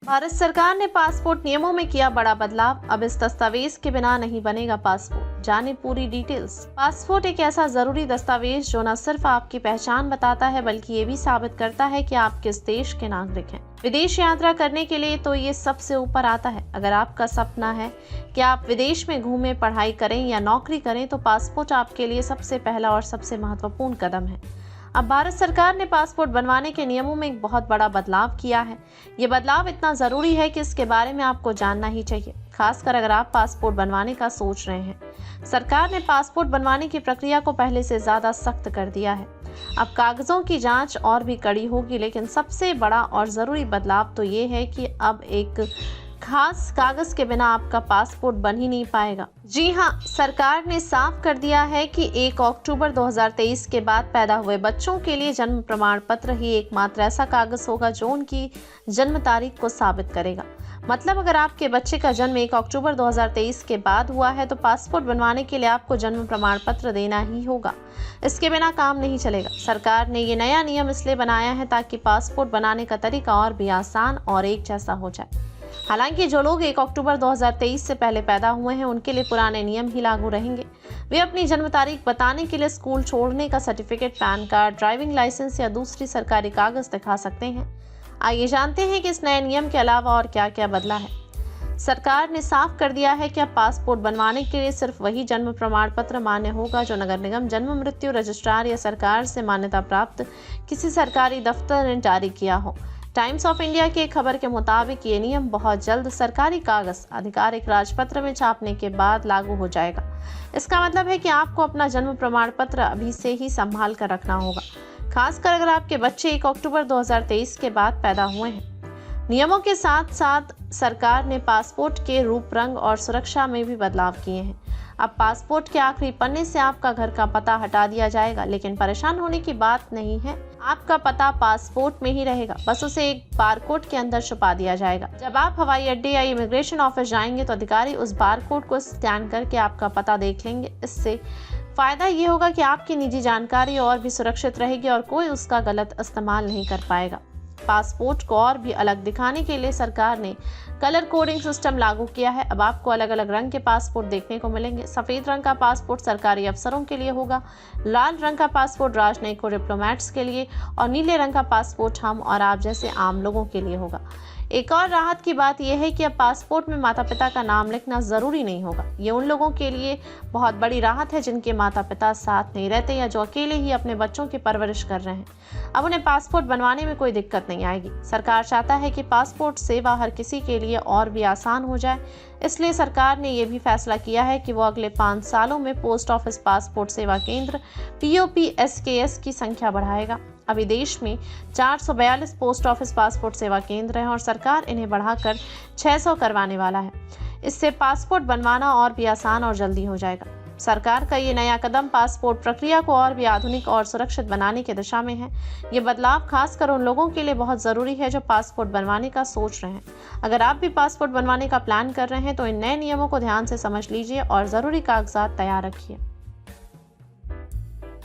भारत सरकार ने पासपोर्ट नियमों में किया बड़ा बदलाव। अब इस दस्तावेज के बिना नहीं बनेगा पासपोर्ट। जाने पूरी डिटेल्स। पासपोर्ट एक ऐसा जरूरी दस्तावेज जो न सिर्फ आपकी पहचान बताता है बल्कि ये भी साबित करता है कि आप किस देश के नागरिक हैं। विदेश यात्रा करने के लिए तो ये सबसे ऊपर आता है। अगर आपका सपना है कि आप विदेश में घूमें, पढ़ाई करें या नौकरी करें तो पासपोर्ट आपके लिए सबसे पहला और सबसे महत्वपूर्ण कदम है। अब भारत सरकार ने पासपोर्ट बनवाने के नियमों में एक बहुत बड़ा बदलाव किया है। ये बदलाव इतना ज़रूरी है कि इसके बारे में आपको जानना ही चाहिए, खासकर अगर आप पासपोर्ट बनवाने का सोच रहे हैं। सरकार ने पासपोर्ट बनवाने की प्रक्रिया को पहले से ज़्यादा सख्त कर दिया है। अब कागज़ों की जांच और भी कड़ी होगी, लेकिन सबसे बड़ा और ज़रूरी बदलाव तो ये है कि अब एक खास कागज के बिना आपका पासपोर्ट बन ही नहीं पाएगा। जी हाँ, सरकार ने साफ कर दिया है कि 1 अक्टूबर 2023 के बाद पैदा हुए बच्चों के लिए जन्म प्रमाण पत्र ही एकमात्र ऐसा कागज होगा जो उनकी जन्म तारीख को साबित करेगा। मतलब अगर आपके बच्चे का जन्म 1 अक्टूबर 2023 के बाद हुआ है तो पासपोर्ट बनवाने के लिए आपको जन्म प्रमाण पत्र देना ही होगा। इसके बिना काम नहीं चलेगा। सरकार ने ये नया नियम इसलिए बनाया है ताकि पासपोर्ट बनाने का तरीका और भी आसान और एक जैसा हो जाए। हालांकि जो लोग 1 अक्टूबर 2023 से पहले पैदा हुए हैं उनके लिए पुराने नियम ही लागू रहेंगे। वे अपनी जन्म तारीख बताने के लिए स्कूल छोड़ने का certificate, PAN card, driving licence या दूसरी सरकारी कागज दिखा सकते हैं। आइए जानते हैं कि इस नए नियम के अलावा और क्या क्या बदला है। सरकार ने साफ कर दिया है कि अब पासपोर्ट बनवाने के लिए सिर्फ वही जन्म प्रमाण पत्र मान्य होगा जो नगर निगम, जन्म मृत्यु रजिस्ट्रार या सरकार से मान्यता प्राप्त किसी सरकारी दफ्तर ने जारी किया हो। टाइम्स ऑफ इंडिया की एक खबर के मुताबिक ये नियम बहुत जल्द सरकारी कागज आधिकारिक राजपत्र में छापने के बाद लागू हो जाएगा। इसका मतलब है कि आपको अपना जन्म प्रमाण पत्र अभी से ही संभाल कर रखना होगा, खासकर अगर आपके बच्चे 1 अक्टूबर 2023 के बाद पैदा हुए हैं। नियमों के साथ साथ सरकार ने पासपोर्ट के रूप, रंग और सुरक्षा में भी बदलाव किए हैं। अब पासपोर्ट के आखिरी पन्ने से आपका घर का पता हटा दिया जाएगा, लेकिन परेशान होने की बात नहीं है। आपका पता पासपोर्ट में ही रहेगा, बस उसे एक बारकोड के अंदर छुपा दिया जाएगा। जब आप हवाई अड्डे या इमिग्रेशन ऑफिस जाएंगे तो अधिकारी उस बारकोड को स्कैन करके आपका पता देख लेंगे। इससे फायदा ये होगा कि आपकी निजी जानकारी और भी सुरक्षित रहेगी और कोई उसका गलत इस्तेमाल नहीं कर पाएगा। पासपोर्ट को और भी अलग दिखाने के लिए सरकार ने कलर कोडिंग सिस्टम लागू किया है। अब आपको अलग अलग रंग के पासपोर्ट देखने को मिलेंगे। सफेद रंग का पासपोर्ट सरकारी अफसरों के लिए होगा, लाल रंग का पासपोर्ट राजनयिक और डिप्लोमेट्स के लिए और नीले रंग का पासपोर्ट हम और आप जैसे आम लोगों के लिए होगा। एक और राहत की बात यह है कि अब पासपोर्ट में माता पिता का नाम लिखना जरूरी नहीं होगा। ये उन लोगों के लिए बहुत बड़ी राहत है जिनके माता पिता साथ नहीं रहते या जो अकेले ही अपने बच्चों की परवरिश कर रहे हैं। अब उन्हें पासपोर्ट बनवाने में कोई दिक्कत नहीं आएगी। सरकार चाहता है कि पासपोर्ट सेवा हर किसी के लिए और भी आसान हो जाए, इसलिए सरकार ने यह भी फैसला किया है कि वो अगले 5 सालों में पोस्ट ऑफिस पासपोर्ट सेवा केंद्र POPSKS की संख्या बढ़ाएगा। अभी देश में 442 पोस्ट ऑफिस पासपोर्ट सेवा केंद्र हैं और सरकार इन्हें बढ़ाकर 600 करवाने वाला है। इससे पासपोर्ट बनवाना और भी आसान और जल्दी हो जाएगा। सरकार का ये नया कदम पासपोर्ट प्रक्रिया को और भी आधुनिक और सुरक्षित बनाने की दिशा में है। ये बदलाव खासकर उन लोगों के लिए बहुत ज़रूरी है जो पासपोर्ट बनवाने का सोच रहे हैं। अगर आप भी पासपोर्ट बनवाने का प्लान कर रहे हैं तो इन नए नियमों को ध्यान से समझ लीजिए और ज़रूरी कागजात तैयार रखिए।